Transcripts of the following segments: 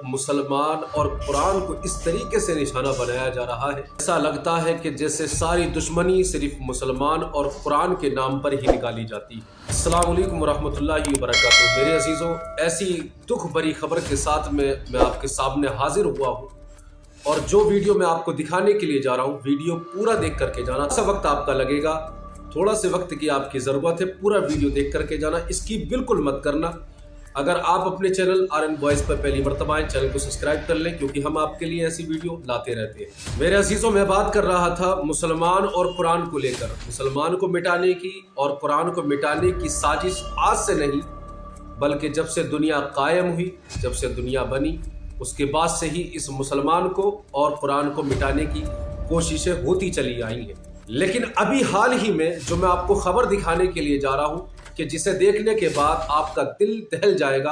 मुसलमान और कुरान को इस तरीके से निशाना बनाया जा रहा है, ऐसा लगता है कि जैसे सारी दुश्मनी सिर्फ मुसलमान और कुरान के नाम पर ही निकाली जाती है। अस्सलाम वालेकुम रहमतुल्लाहि व बरकातुहू। मेरे अजीज़ों, ऐसी दुख भरी खबर के साथ मैं आपके सामने हाजिर हुआ हूँ और जो वीडियो मैं आपको दिखाने के लिए जा रहा हूँ, वीडियो पूरा देख करके जाना। ऐसा वक्त आपका लगेगा, थोड़ा से वक्त की आपकी ज़रूरत है, पूरा वीडियो देख करके जाना, इसकी बिल्कुल मत करना। अगर आप अपने चैनल RN Boys पर पहली मर्तबा आए, चैनल को सब्सक्राइब कर लें, क्योंकि हम आपके लिए ऐसी वीडियो लाते रहते हैं। मेरे अजीज़ों, मैं बात कर रहा था मुसलमान और कुरान को लेकर। मुसलमान को मिटाने की और कुरान को मिटाने की साजिश आज से नहीं, बल्कि जब से दुनिया कायम हुई, जब से दुनिया बनी, उसके बाद से ही इस मुसलमान को और कुरान को मिटाने की कोशिशें होती चली आई हैं। लेकिन अभी हाल ही में जो मैं आपको खबर दिखाने के लिए जा रहा हूं, कि जिसे देखने के बाद आपका दिल दहल जाएगा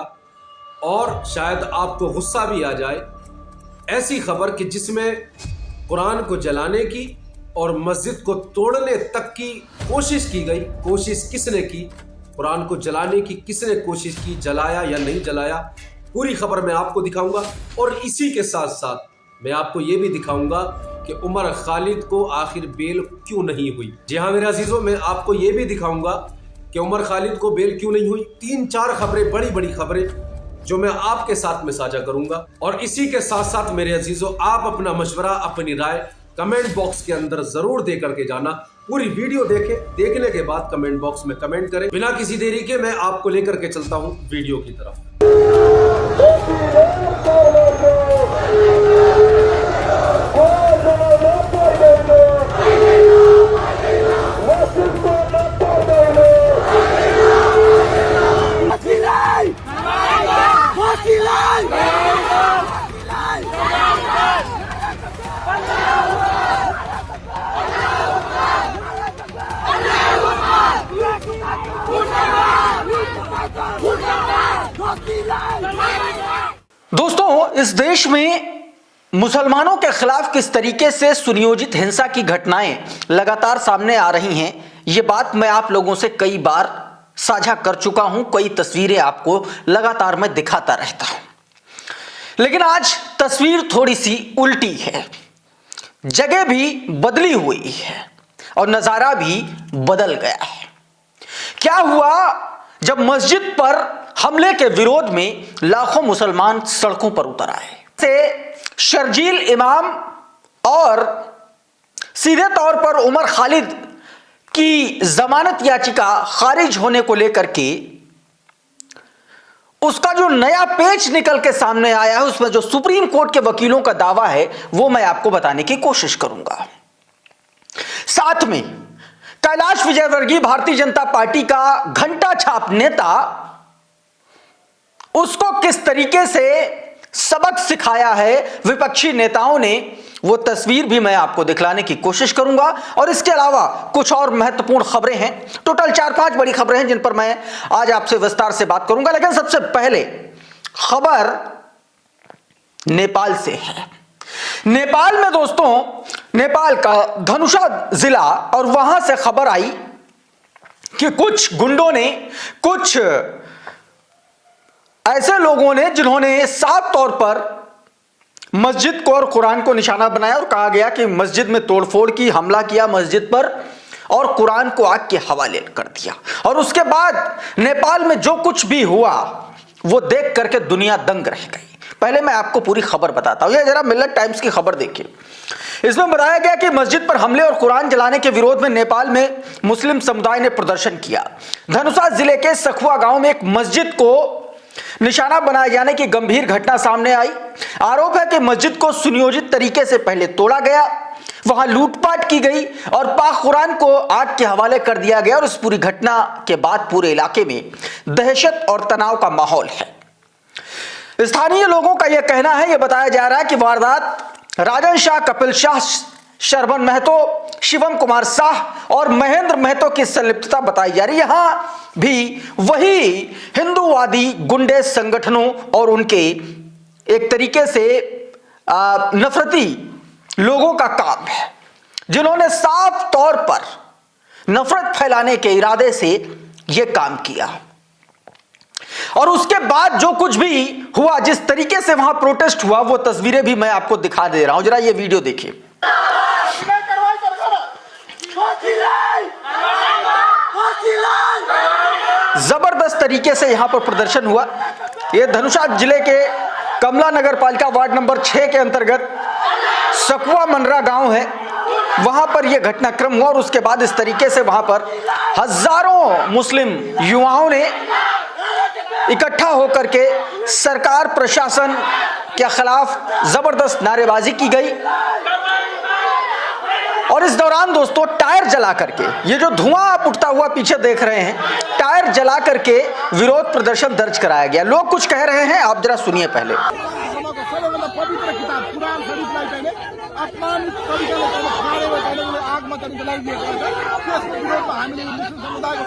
और शायद आपको गुस्सा भी आ जाए, ऐसी खबर कि जिसमें कुरान को जलाने की और मस्जिद को तोड़ने तक की कोशिश की गई। कोशिश किसने की? कुरान को जलाने की किसने कोशिश की? जलाया या नहीं जलाया, पूरी खबर मैं आपको दिखाऊंगा। और इसी के साथ साथ मैं आपको ये भी दिखाऊंगा कि उमर खालिद को आखिर बेल क्यों नहीं हुई। जी हाँ मेरे अजीजों, मैं आपको ये भी दिखाऊंगा कि उमर खालिद को बेल क्यों नहीं हुई। 3-4 खबरें, बड़ी बड़ी खबरें जो मैं आपके साथ में साझा करूंगा। और इसी के साथ साथ मेरे अजीजों, आप अपना मशवरा, अपनी राय कमेंट बॉक्स के अंदर जरूर दे करके जाना। पूरी वीडियो देखें, देखने के बाद कमेंट बॉक्स में कमेंट करें। बिना किसी देरी के मैं आपको लेकर के चलता हूं वीडियो की तरफ। दोस्तों, इस देश में मुसलमानों के खिलाफ किस तरीके से सुनियोजित हिंसा की घटनाएं लगातार सामने आ रही हैं, ये बात मैं आप लोगों से कई बार साझा कर चुका हूं। कई तस्वीरें आपको लगातार मैं दिखाता रहता हूं, लेकिन आज तस्वीर थोड़ी सी उल्टी है। जगह भी बदली हुई है और नजारा भी बदल गया है। क्या हुआ जब मस्जिद पर हमले के विरोध में लाखों मुसलमान सड़कों पर उतर आए। से शर्जील इमाम और सीधे तौर पर उमर खालिद की जमानत याचिका खारिज होने को लेकर के उसका जो नया पेच निकल के सामने आया है, उसमें जो सुप्रीम कोर्ट के वकीलों का दावा है, वो मैं आपको बताने की कोशिश करूंगा। साथ में कैलाश विजयवर्गीय भारतीय जनता पार्टी का घंटा छाप नेता, उसको किस तरीके से सबक सिखाया है विपक्षी नेताओं ने, वो तस्वीर भी मैं आपको दिखलाने की कोशिश करूंगा। और इसके अलावा कुछ और महत्वपूर्ण खबरें हैं। टोटल 4-5 बड़ी खबरें हैं जिन पर मैं आज आपसे विस्तार से बात करूंगा। लेकिन सबसे पहले खबर नेपाल से है। नेपाल में दोस्तों, नेपाल का धनुषा जिला, और वहां से खबर आई कि कुछ गुंडों ने, कुछ ऐसे लोगों ने जिन्होंने साफ तौर पर मस्जिद को और कुरान को निशाना बनाया, और कहा गया कि मस्जिद में तोड़फोड़ की, हमला किया मस्जिद पर और कुरान को आग के हवाले कर दिया। और उसके बाद नेपाल में जो कुछ भी हुआ वो देख करके दुनिया दंग रह गई। पहले मैं आपको पूरी खबर बताता हूं। ये जरा मिलत टाइम्स की खबर देखिए। इसमें बताया गया कि मस्जिद पर हमले और कुरान जलाने के विरोध में नेपाल में मुस्लिम समुदाय ने प्रदर्शन किया। धनुषा जिले के सखुआ गांव में एक मस्जिद को निशाना बनाए जाने की गंभीर घटना सामने आई। आरोप है कि मस्जिद को सुनियोजित तरीके से पहले तोड़ा गया, वहां लूटपाट की गई और पाक कुरान को आग के हवाले कर दिया गया। और इस पूरी घटना के बाद पूरे इलाके में दहशत और तनाव का माहौल है। स्थानीय लोगों का यह कहना है, यह बताया जा रहा है कि वारदात राजन शाह, कपिल शाह, शरबन महतो, शिवम कुमार शाह और महेंद्र महतो की संलिप्तता बताई जा रही है। यहां भी वही हिंदूवादी गुंडे संगठनों और उनके एक तरीके से नफरती लोगों का काम है, जिन्होंने साफ तौर पर नफरत फैलाने के इरादे से यह काम किया। और उसके बाद जो कुछ भी हुआ, जिस तरीके से वहां प्रोटेस्ट हुआ, वो तस्वीरें भी मैं आपको दिखा दे रहा हूं। जरा ये वीडियो देखिए। जबरदस्त तरीके से यहां पर प्रदर्शन हुआ। यह धनुषा जिले के कमला नगर पालिका वार्ड नंबर 6 के अंतर्गत सकुआ मनरा गांव है, वहां पर यह घटनाक्रम हुआ। और उसके बाद इस तरीके से वहां पर हजारों मुस्लिम युवाओं ने इकट्ठा होकर के सरकार प्रशासन के खिलाफ जबरदस्त नारेबाजी की गई। और इस दौरान दोस्तों टायर जला करके, ये जो धुआं आप उठता हुआ पीछे देख रहे हैं, टायर जला करके विरोध प्रदर्शन दर्ज कराया गया। लोग कुछ कह रहे हैं, आप जरा सुनिए पहले। पवित्र किताब कुरान शरीफलाई चाहिँ अपमानित तरिकाले चाहिँ फाडेर चाहिँ आगमा चाहिँ जलाइदिएको छ। त्यसको विरोधमा हामीले मुस्लिम समुदायको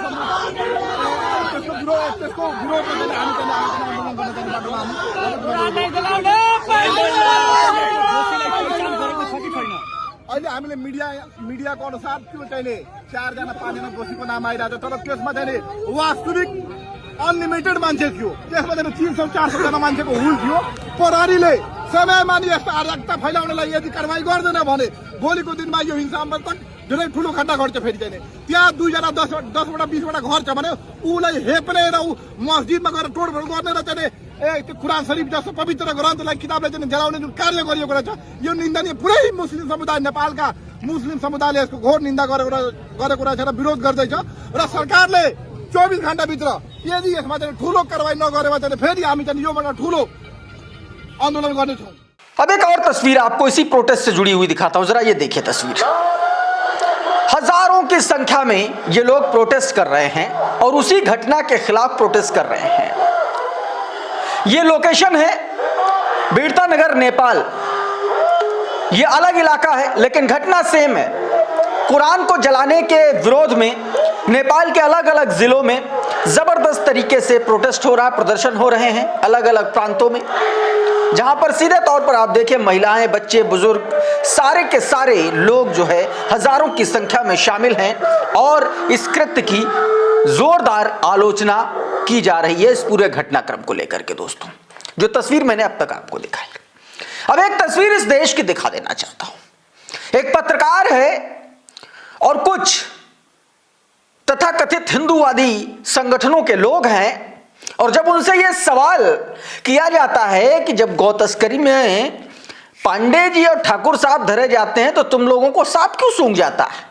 त्यसको विरोधमा चाहिँ हामी चाहिँ आन्दोलन गर्न चाहिँ बाटोमा अहिले हामीले मिडियाको अनुसार त्यो चाहिँ 4 जना 5 जना दोषीको नाम आइरहेको छ। तर त्यसमा चाहिँ वास्तविक अनलिमिटेड मान्छे थियो, त्यसमा चाहिँ 300-400 जना मान्छेको हुल थियो। प्रहरीले समयमा नि यस्तो अराजकता फैलाउनलाई यदि कारवाही गर्दैन भने भोलिको दिनमा यो हिंसामा तक धेरै ठुलो घटना घट्छ। फेरि चाहिँ त्यहाँ 2 जना 10वटा 20वटा घर छ भने उलाई हेप्ने र ऊ मस्जिदमा गएर तोडफोड गर्ने र चाहिँ त्यो कुरान शरीफ जस्तो पवित्र ग्रन्थलाई किताबलाई चाहिँ जलाउने जुन कार्य गरिएको रहेछ, यो निन्दनीय। पुरै मुस्लिम समुदाय, नेपालका मुस्लिम समुदायले यसको घोर निन्दा गरेको रहेछ र विरोध गर्दैछ। र सरकारले 24 घण्टाभित्र यदि यसमा चाहिँ ठुलो कारवाही नगरेमा चाहिँ फेरि हामी चाहिँ योबाट ठुलो आंदोलन गर्नेछौं। अब एक और तस्वीर आपको इसी प्रोटेस्ट से जुड़ी हुई दिखाता हूं, जरा ये देखिए तस्वीर। हजारों की संख्या में ये लोग प्रोटेस्ट कर रहे हैं और उसी घटना के खिलाफ प्रोटेस्ट कर रहे हैं। ये लोकेशन है बीड़ता नगर, नेपाल। ये अलग इलाका है लेकिन घटना सेम है। कुरान को जलाने के विरोध में नेपाल के अलग अलग जिलों में जबरदस्त तरीके से प्रोटेस्ट हो रहा है, प्रदर्शन हो रहे हैं अलग अलग प्रांतों में, जहां पर सीधे तौर पर आप देखिए महिलाएं, बच्चे, बुजुर्ग, सारे के सारे लोग जो है हजारों की संख्या में शामिल हैं और इस कृत्य की जोरदार आलोचना की जा रही है इस पूरे घटनाक्रम को लेकर के। दोस्तों, जो तस्वीर मैंने अब तक आपको दिखाई, अब एक तस्वीर इस देश की दिखा देना चाहता हूं। एक पत्रकार है और कुछ तथाकथित हिंदूवादी संगठनों के लोग हैं, और जब उनसे यह सवाल किया जाता है कि जब गौ तस्करी में पांडे जी और ठाकुर साहब धरे जाते हैं तो तुम लोगों को सांप क्यों सूंघ जाता है,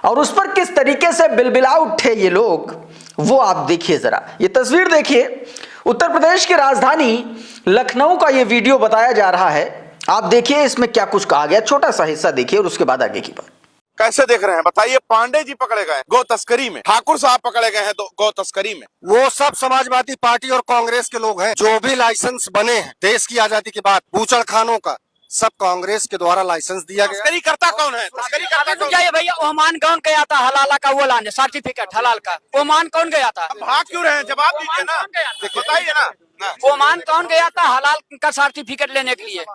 और उस पर किस तरीके से बिलबिला उठे ये लोग, वो आप देखिए जरा। ये तस्वीर देखिए, उत्तर प्रदेश की राजधानी लखनऊ का ये वीडियो बताया जा रहा है। आप देखिए इसमें क्या कुछ कहा गया, छोटा सा हिस्सा देखिए और उसके बाद आगे की बात। कैसे देख रहे हैं बताइए? पांडे जी पकड़े गए गौ तस्करी में, ठाकुर साहब पकड़े गए हैं गौ तस्करी में। वो सब समाजवादी पार्टी और कांग्रेस के लोग हैं। जो भी लाइसेंस बने हैं देश की आजादी के बाद बूचड़ खानों का, सब कांग्रेस के द्वारा लाइसेंस दिया गया। तस्करी करता कौन है? तस्करी करता कौन है? भैया ओमान कौन गया था हलाला का वो लाने सर्टिफिकेट हलाल का? ओमान कौन गया था? भाग क्यों रहे हैं? जवाब दीजिए ना, बताइए ना। ओमान कौन गया था हलाल का सर्टिफिकेट लेने के लिए?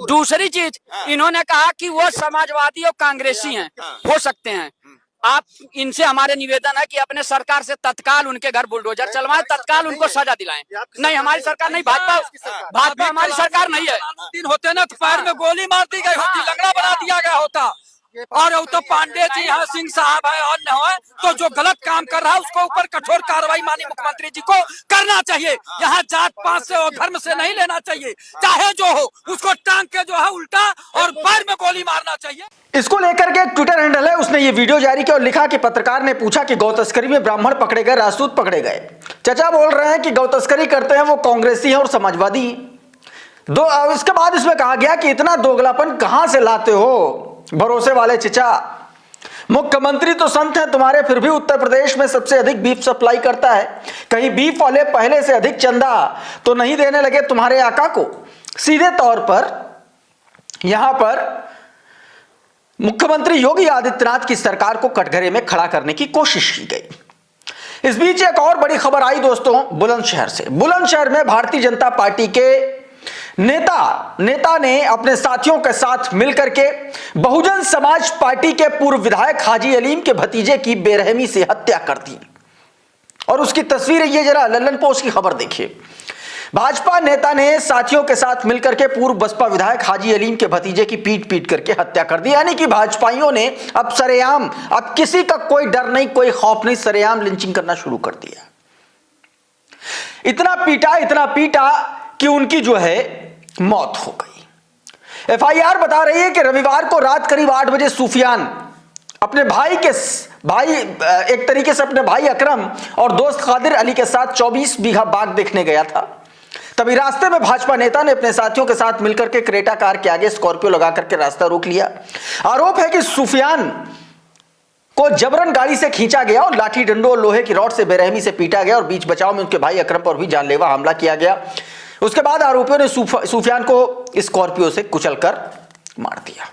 दूसरी चीज, इन्होंने कहा कि वो समाजवादी और कांग्रेसी हैं, हो सकते हैं। आप इनसे हमारे निवेदन है कि अपने सरकार से तत्काल उनके घर बुलडोजर चलवाएं, तत्काल उनको सजा दिलाएं। नहीं, हमारी सरकार नहीं, भाजपा हमारी सरकार नहीं है। दिन होते ना तो पैर में गोली मार दी गई होती, लंगड़ा बना दिया गया होता। और वो तो पांडे जी हैं, सिंह साहब है और न है, तो जो गलत काम कर रहा है उसको ऊपर कठोर कार्रवाई माननीय मुख्यमंत्री जी को करना चाहिए। यहाँ जात पात से और धर्म से नहीं लेना चाहिए, चाहे जो हो उसको टांग के जो है उल्टा और पैर में गोली मारना चाहिए। इसको लेकर के एक ट्विटर हैंडल है, उसने ये वीडियो जारी किया और लिखा कि पत्रकार ने पूछा कि गौ तस्करी में ब्राह्मण पकड़े गए, राजपूत पकड़े गए। चचा बोल रहे हैं कि गौ तस्करी करते हैं वो कांग्रेसी हैं और समाजवादी हैं। इसके बाद इसमें कहा गया कि इतना दोगलापन कहां से लाते हो भरोसे वाले चचा? मुख्यमंत्री तो संत हैं तुम्हारे, फिर भी उत्तर प्रदेश में सबसे अधिक बीफ सप्लाई करता है। कहीं बीफ वाले पहले से अधिक चंदा तो नहीं देने लगे तुम्हारे आका को? सीधे तौर पर यहां पर मुख्यमंत्री योगी आदित्यनाथ की सरकार को कटघरे में खड़ा करने की कोशिश की गई। इस बीच एक और बड़ी खबर आई दोस्तों बुलंदशहर से। बुलंदशहर में भारतीय जनता पार्टी के नेता ने अपने साथियों के साथ मिलकर के बहुजन समाज पार्टी के पूर्व विधायक हाजी अलीम के भतीजे की बेरहमी से हत्या कर दी। और उसकी तस्वीर है ये, जरा लल्लन पोस्ट की खबर देखिए। भाजपा नेता ने साथियों के साथ मिलकर के पूर्व बसपा विधायक हाजी अलीम के भतीजे की पीट पीट करके हत्या कर दी। यानी कि भाजपाइयों ने अब सरेआम, अब किसी का कोई डर नहीं, कोई खौफ नहीं, सरेआम लिंचिंग करना शुरू कर दिया। इतना पीटा कि उनकी जो है मौत हो गई। एफआईआर बता रही है कि रविवार को रात करीब 8 बजे सुफियान अपने भाई एक तरीके से अपने भाई अकरम और दोस्त कादिर अली के साथ 24 बीघा बाग देखने गया था। तभी रास्ते में भाजपा नेता ने अपने साथियों के साथ मिलकर के क्रेटा कार के आगे स्कॉर्पियो लगा करके रास्ता रोक लिया। आरोप है कि सुफियान को जबरन गाड़ी से खींचा गया और लाठी डंडों और लोहे की रॉड से बेरहमी से पीटा गया और बीच बचाव में उनके भाई अकरम पर भी जानलेवा हमला किया गया। उसके बाद आरोपियों ने सुफियान को स्कॉर्पियो से कुचलकर मार दिया।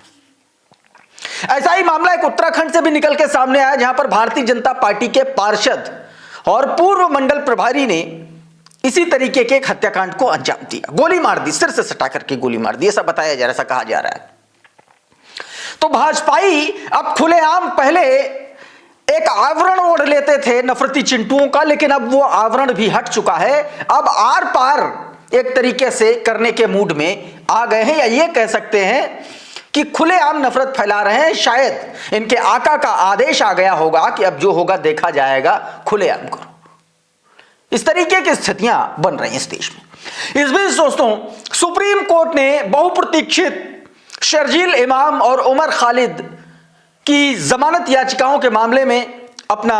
ऐसा ही मामला एक उत्तराखंड से भी निकल के सामने आया, जहां पर भारतीय जनता पार्टी के पार्षद और पूर्व मंडल प्रभारी ने इसी तरीके के एक हत्याकांड को अंजाम दिया। गोली मार दी, सिर से सटा करके गोली मार दी, ऐसा बताया जा रहा है, ऐसा कहा जा रहा है। तो भाजपाई अब खुलेआम, पहले एक आवरण ओढ़ लेते थे नफरती चिंटुओं का, लेकिन अब वो आवरण भी हट चुका है। अब आर पार एक तरीके से करने के मूड में आ गए हैं, या ये कह सकते हैं कि खुलेआम नफरत फैला रहे हैं। शायद इनके आका का आदेश आ गया होगा कि अब जो होगा देखा जाएगा, खुलेआम करो। इस तरीके की स्थितियां बन रही हैं इस देश में। इस बीच दोस्तों, सुप्रीम कोर्ट ने बहुप्रतीक्षित शर्जील इमाम और उमर खालिद की जमानत याचिकाओं के मामले में अपना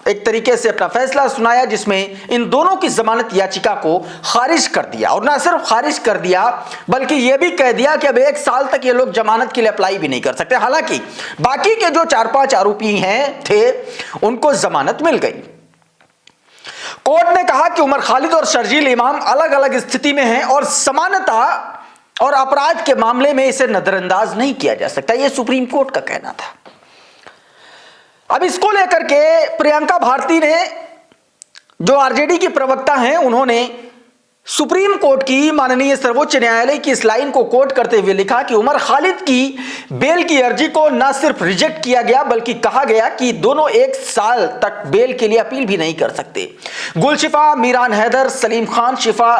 एक तरीके से अपना फैसला सुनाया, जिसमें इन दोनों की जमानत याचिका को खारिज कर दिया। और ना सिर्फ खारिज कर दिया, बल्कि यह भी कह दिया कि अब 1 साल तक ये लोग जमानत के लिए अप्लाई भी नहीं कर सकते। हालांकि बाकी के जो 4-5 आरोपी थे उनको जमानत मिल गई। कोर्ट ने कहा कि उमर खालिद और शर्जील इमाम अलग अलग स्थिति में हैं और समानता और अपराध के मामले में इसे नजरअंदाज नहीं किया जा सकता। यह सुप्रीम कोर्ट का कहना था। अब इसको लेकर के प्रियंका भारती ने, जो आरजेडी की प्रवक्ता हैं, उन्होंने सुप्रीम कोर्ट की माननीय सर्वोच्च न्यायालय की इस लाइन को कोट करते हुए लिखा कि उमर खालिद की बेल की अर्जी को न सिर्फ रिजेक्ट किया गया, बल्कि कहा गया कि दोनों 1 साल तक बेल के लिए अपील भी नहीं कर सकते। गुलशिफा, मीरान हैदर, सलीम खान, शिफा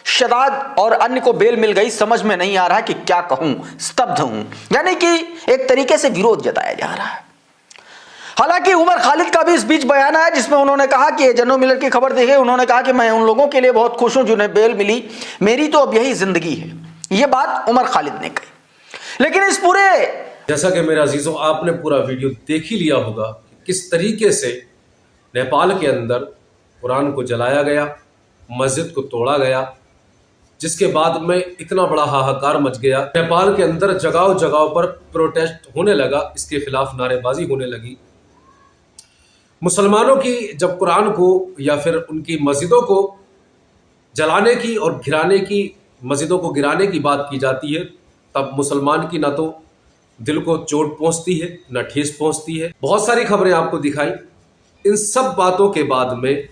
शदाद और अन्य को बेल मिल गई। समझ में नहीं आ रहा कि क्या कहूं, स्तब्ध हूं। यानी कि एक तरीके से विरोध जताया जा रहा है। हालांकि उमर खालिद का भी इस बीच बयान आया, जिसमें उन्होंने कहा कि जनरल मिलर की खबर देखे, उन्होंने कहा कि मैं उन लोगों के लिए बहुत खुश हूं जिन्हें बेल मिली, मेरी तो अब यही जिंदगी है। यह बात उमर खालिद ने कही। लेकिन इस पूरे, जैसा कि मेरे अजीजों, आपने पूरा वीडियो देख ही लिया होगा कि किस तरीके से नेपाल के अंदर कुरान को जलाया गया, मस्जिद को तोड़ा गया, जिसके बाद में इतना बड़ा हाहाकार मच गया। नेपाल के अंदर जगह जगह पर प्रोटेस्ट होने लगा, इसके खिलाफ नारेबाजी होने लगी। मुसलमानों की जब कुरान को या फिर उनकी मस्जिदों को जलाने की और गिराने की, मस्जिदों को गिराने की बात की जाती है, तब मुसलमान की ना तो दिल को चोट पहुंचती है, ना ठेस पहुंचती है। बहुत सारी खबरें आपको दिखाई। इन सब बातों के बाद में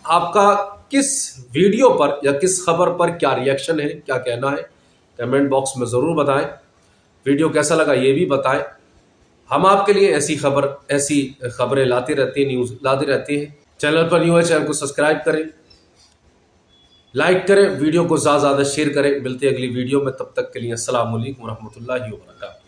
आपका किस वीडियो पर या किस खबर पर क्या रिएक्शन है, क्या कहना है, कमेंट बॉक्स में ज़रूर बताएं। वीडियो कैसा लगा ये भी बताएं। हम आपके लिए ऐसी खबरें लाते रहते हैं, न्यूज़ लाते रहते हैं। चैनल पर न्यू है, चैनल को सब्सक्राइब करें, लाइक करें, वीडियो को ज़्यादा से ज़्यादा शेयर करें। मिलते हैं अगली वीडियो में, तब तक के लिए अस्सलाम वालेकुम रहमतुल्लाहि व बरकातहू।